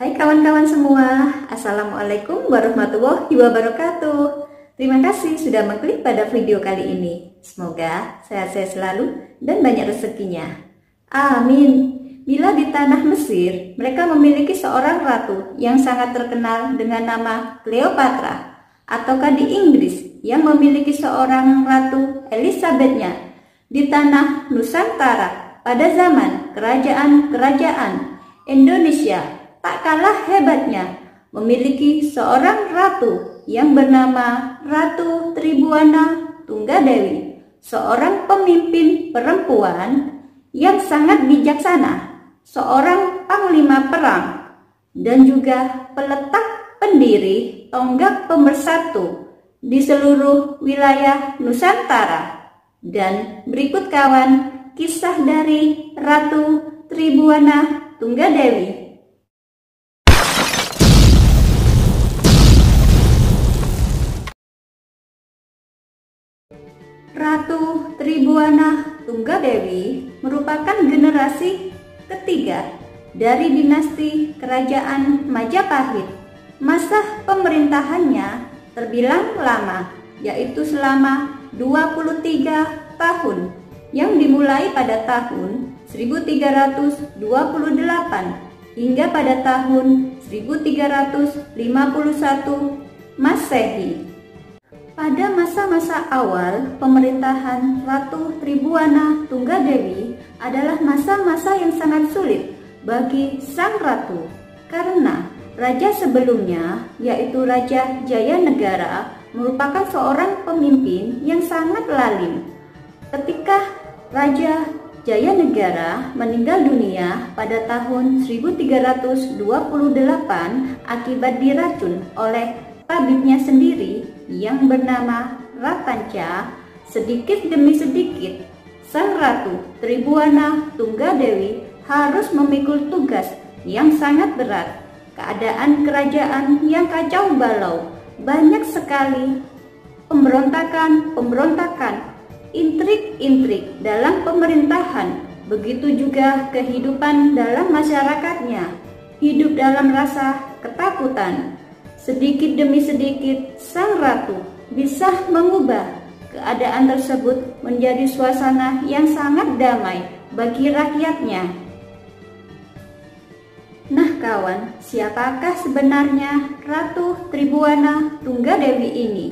Hai kawan-kawan semua, Assalamualaikum warahmatullahi wabarakatuh. Terima kasih sudah mengklik pada video kali ini. Semoga sehat-sehat selalu dan banyak rezekinya. Amin. Bila di tanah Mesir, mereka memiliki seorang ratu yang sangat terkenal dengan nama Cleopatra. Ataukah di Inggris yang memiliki seorang ratu Elizabethnya. Di tanah Nusantara pada zaman kerajaan-kerajaan Indonesia tak kalah hebatnya memiliki seorang ratu yang bernama Ratu Tribuana Tunggadewi, seorang pemimpin perempuan yang sangat bijaksana, seorang panglima perang, dan juga peletak pendiri tonggak pemersatu di seluruh wilayah Nusantara. Dan berikut kawan kisah dari Ratu Tribuana Tunggadewi. Ratu Tribuana Tunggadewi merupakan generasi ketiga dari dinasti Kerajaan Majapahit. Masa pemerintahannya terbilang lama, yaitu selama 23 tahun yang dimulai pada tahun 1328 hingga pada tahun 1351 Masehi. Pada masa-masa awal pemerintahan Ratu Tribuana Tunggadewi adalah masa-masa yang sangat sulit bagi sang ratu karena raja sebelumnya, yaitu Raja Jayanegara, merupakan seorang pemimpin yang sangat lalim. Ketika Raja Jayanegara meninggal dunia pada tahun 1328 akibat diracun oleh tabibnya sendiri yang bernama Ratanca, sedikit demi sedikit sang ratu Tribuana Tunggadewi harus memikul tugas yang sangat berat. Keadaan kerajaan yang kacau balau, banyak sekali pemberontakan, intrik-intrik dalam pemerintahan, begitu juga kehidupan dalam masyarakatnya, hidup dalam rasa ketakutan. Sedikit demi sedikit, sang ratu bisa mengubah keadaan tersebut menjadi suasana yang sangat damai bagi rakyatnya. Nah kawan, siapakah sebenarnya Ratu Tribuana Tunggadewi ini?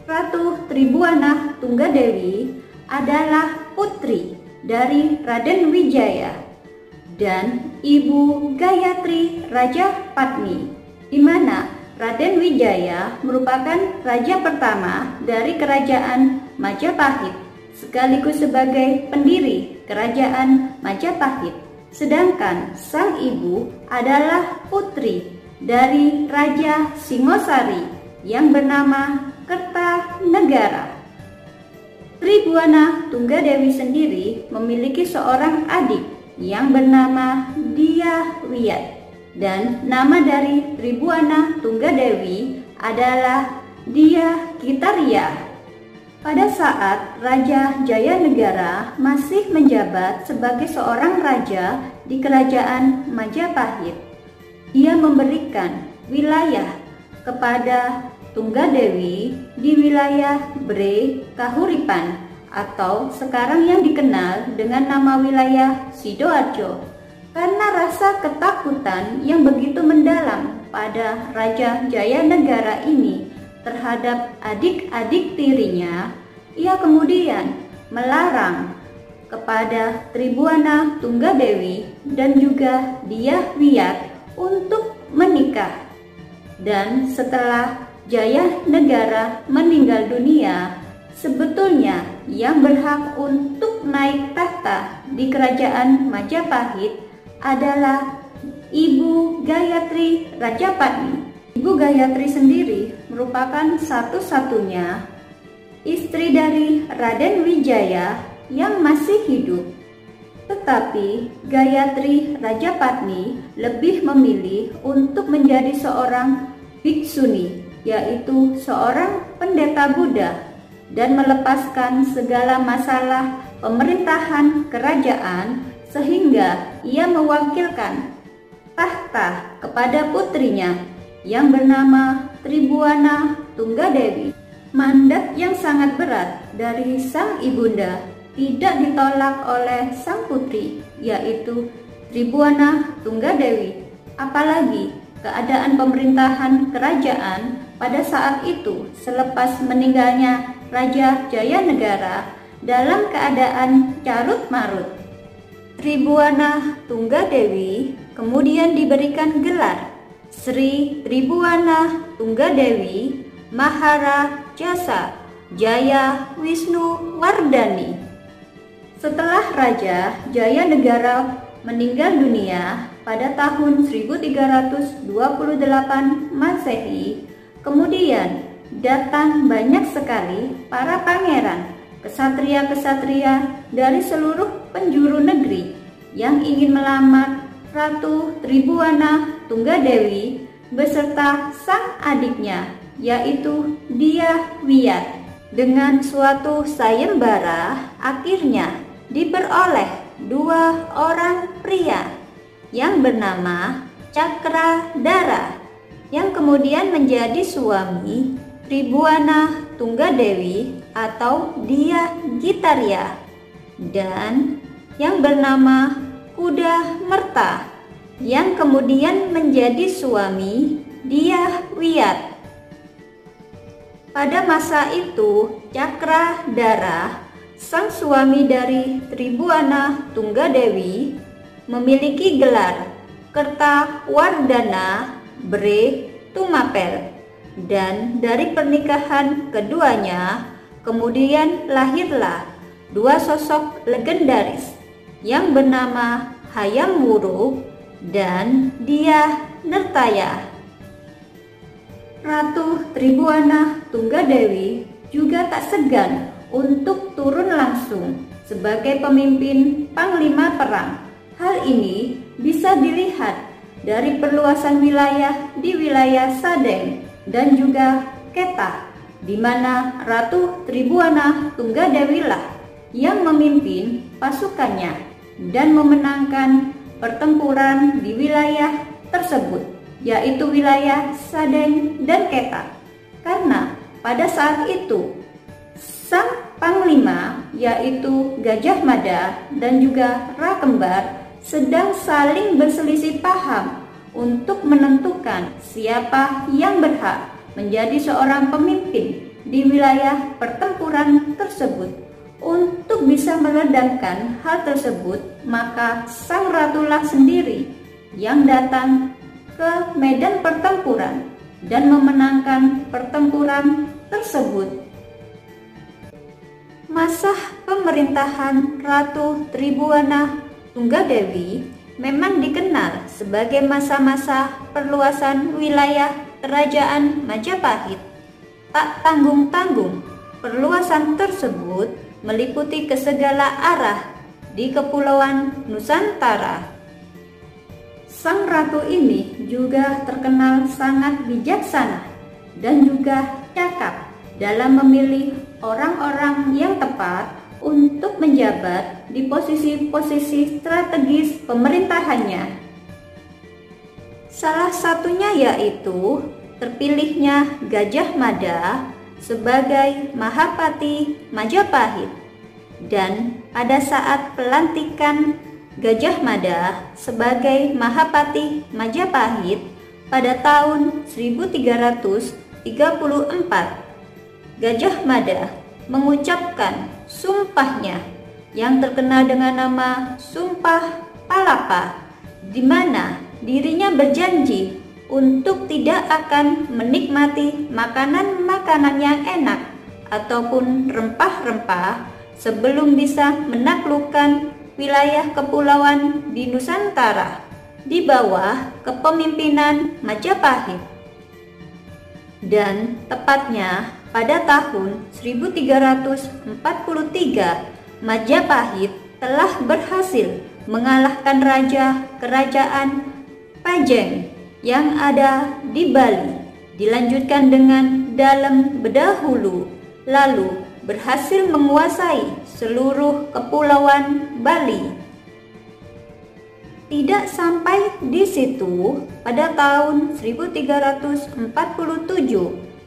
Ratu Tribuana Tunggadewi adalah putri dari Raden Wijaya dan Ibu Gayatri Rajapatni, di mana Raden Wijaya merupakan raja pertama dari Kerajaan Majapahit, sekaligus sebagai pendiri Kerajaan Majapahit. Sedangkan sang ibu adalah putri dari Raja Singosari yang bernama Kertanegara. Tribuana Tunggadewi sendiri memiliki seorang adik yang bernama Diawiyat, dan nama dari Tribuana Tunggadewi adalah Diakitaria. Pada saat Raja Jayanegara masih menjabat sebagai seorang raja di Kerajaan Majapahit, ia memberikan wilayah kepada Tunggadewi di wilayah Bre Kahuripan atau sekarang yang dikenal dengan nama wilayah Sidoarjo, karena rasa ketakutan yang begitu mendalam pada Raja Jayanegara ini terhadap adik-adik tirinya, ia kemudian melarang kepada Tribuana Tunggadewi dan juga Diawiyat untuk menikah. Dan setelah Jayanegara meninggal dunia, sebetulnya yang berhak untuk naik tahta di Kerajaan Majapahit adalah Ibu Gayatri Rajapatni. Ibu Gayatri sendiri merupakan satu-satunya istri dari Raden Wijaya yang masih hidup. Tetapi Gayatri Rajapatni lebih memilih untuk menjadi seorang biksuni, yaitu seorang pendeta Buddha, dan melepaskan segala masalah pemerintahan kerajaan sehingga ia mewakilkan tahta kepada putrinya yang bernama Tribuana Tunggadewi. Mandat yang sangat berat dari sang ibunda tidak ditolak oleh sang putri, yaitu Tribuana Tunggadewi. Apalagi keadaan pemerintahan kerajaan pada saat itu selepas meninggalnya Raja Jayanegara dalam keadaan carut-marut. Tribuana Tunggadewi kemudian diberikan gelar Sri Tribuana Tunggadewi Maharajasa Jaya Wisnu Wardani. Setelah Raja Jayanegara meninggal dunia pada tahun 1328 Masehi, kemudian datang banyak sekali para pangeran, kesatria-kesatria dari seluruh penjuru negeri yang ingin melamar Ratu Tribuana Tunggadewi beserta sang adiknya, yaitu Dyah Wiyat. Dengan suatu sayembara, akhirnya diperoleh dua orang pria yang bernama Cakradara, yang kemudian menjadi suami Tribuana Tunggadewi atau Dyah Gitaria, dan yang bernama Kudamerta, yang kemudian menjadi suami Dyah Wiyat. Pada masa itu, Cakradara, sang suami dari Tribuana Tunggadewi, memiliki gelar Kertawardhana Bre Tumapel, dan dari pernikahan keduanya kemudian lahirlah dua sosok legendaris yang bernama Hayam Wuruk dan Dyah Nertaya. Ratu Tribuana Tunggadewi juga tak segan untuk turun langsung sebagai pemimpin panglima perang. Hal ini bisa dilihat dari perluasan wilayah di wilayah Sadeng dan juga Kedah, di mana Ratu Tribuana Tunggadewi lah yang memimpin pasukannya dan memenangkan pertempuran di wilayah tersebut, yaitu wilayah Sadeng dan Kedah. Karena pada saat itu sang panglima, yaitu Gajah Mada dan juga Rakembar, sedang saling berselisih paham untuk menentukan siapa yang berhak menjadi seorang pemimpin di wilayah pertempuran tersebut. Untuk bisa meredamkan hal tersebut, maka sang ratulah sendiri yang datang ke medan pertempuran dan memenangkan pertempuran tersebut. Masa pemerintahan Ratu Tribuana Tunggadewi memang dikenal sebagai masa-masa perluasan wilayah Kerajaan Majapahit. Tak tanggung-tanggung, perluasan tersebut meliputi ke segala arah di Kepulauan Nusantara. Sang ratu ini juga terkenal sangat bijaksana dan juga cakap dalam memilih orang-orang yang tepat untuk menjabat di posisi-posisi strategis pemerintahannya. Salah satunya yaitu terpilihnya Gajah Mada sebagai Mahapati Majapahit, dan pada saat pelantikan Gajah Mada sebagai Mahapati Majapahit pada tahun 1334, Gajah Mada mengucapkan sumpahnya yang terkenal dengan nama Sumpah Palapa, di mana dirinya berjanji untuk tidak akan menikmati makanan-makanan yang enak ataupun rempah-rempah sebelum bisa menaklukkan wilayah kepulauan di Nusantara di bawah kepemimpinan Majapahit. Dan tepatnya pada tahun 1343, Majapahit telah berhasil mengalahkan Raja Kerajaan Pajeng yang ada di Bali, dilanjutkan dengan Dalem Bedahulu, lalu berhasil menguasai seluruh kepulauan Bali. Tidak sampai di situ, pada tahun 1347,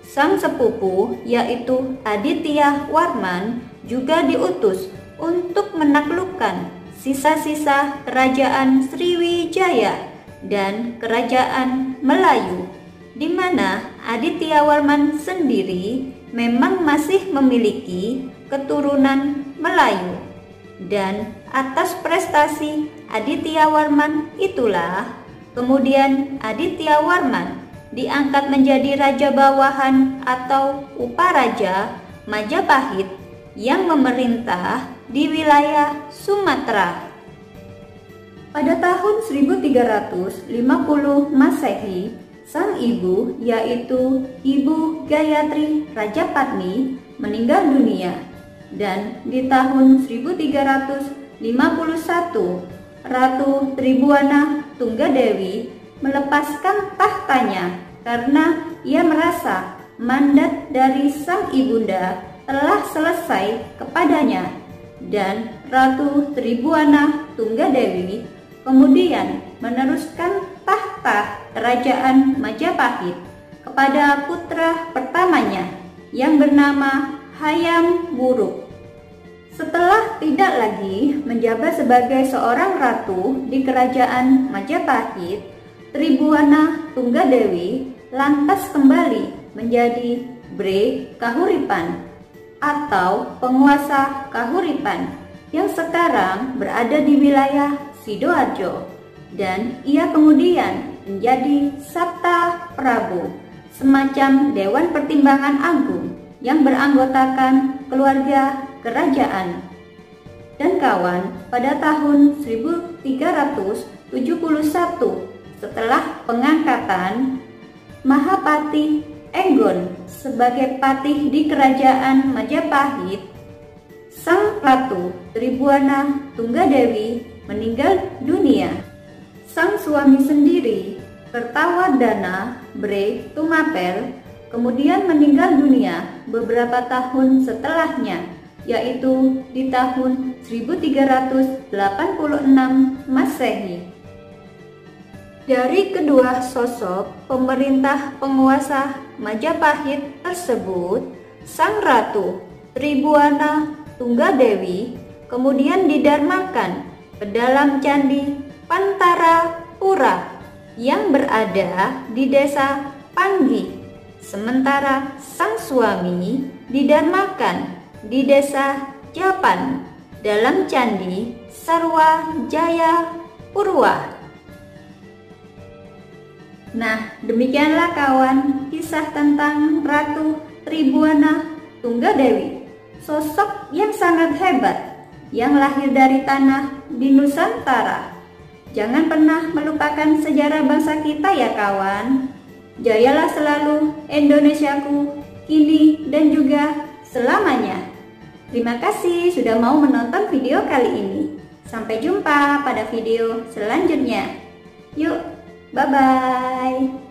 sang sepupu yaitu Aditya Warman juga diutus untuk menaklukkan sisa-sisa kerajaan Sriwijaya dan kerajaan Melayu, di mana Aditya Warman sendiri memang masih memiliki keturunan Melayu. Dan atas prestasi Aditya Warman itulah kemudian Aditya Warman diangkat menjadi raja bawahan atau Uparaja Majapahit yang memerintah di wilayah Sumatera. Pada tahun 1350 Masehi, sang ibu yaitu Ibu Gayatri Rajapatni meninggal dunia, dan di tahun 1351 Ratu Tribuana Tunggadewi melepaskan tahtanya karena ia merasa mandat dari sang ibunda telah selesai kepadanya, dan Ratu Tribuana Tunggadewi kemudian meneruskan tahta kerajaan Majapahit kepada putra pertamanya yang bernama Hayam Wuruk. Setelah tidak lagi menjabat sebagai seorang ratu di kerajaan Majapahit, Tribuana Tunggadewi lantas kembali menjadi Bre Kahuripan atau penguasa Kahuripan yang sekarang berada di wilayah Sidoarjo, dan ia kemudian menjadi Sabta Prabu, semacam Dewan Pertimbangan Agung yang beranggotakan keluarga kerajaan. Dan kawan, pada tahun 1371 setelah pengangkatan Mahapati Enggon sebagai patih di kerajaan Majapahit, sang Ratu Tribuana Tunggadewi meninggal dunia. Sang suami sendiri, Kertawardhana Bre Tumapel, kemudian meninggal dunia beberapa tahun setelahnya, yaitu di tahun 1386 Masehi. Dari kedua sosok pemerintah penguasa Majapahit tersebut, sang Ratu Tribuana Tunggadewi kemudian didharmakan ke dalam Candi Pantarapura yang berada di desa Panggi, sementara sang suami didharmakan di desa Japan dalam Candi Sarwa Jaya Purwa. Nah, demikianlah kawan kisah tentang Ratu Tribuana Tunggadewi, sosok yang sangat hebat yang lahir dari tanah di Nusantara. Jangan pernah melupakan sejarah bangsa kita ya kawan. Jayalah selalu Indonesiaku, kini dan juga selamanya. Terima kasih sudah mau menonton video kali ini. Sampai jumpa pada video selanjutnya. Yuk, bye-bye.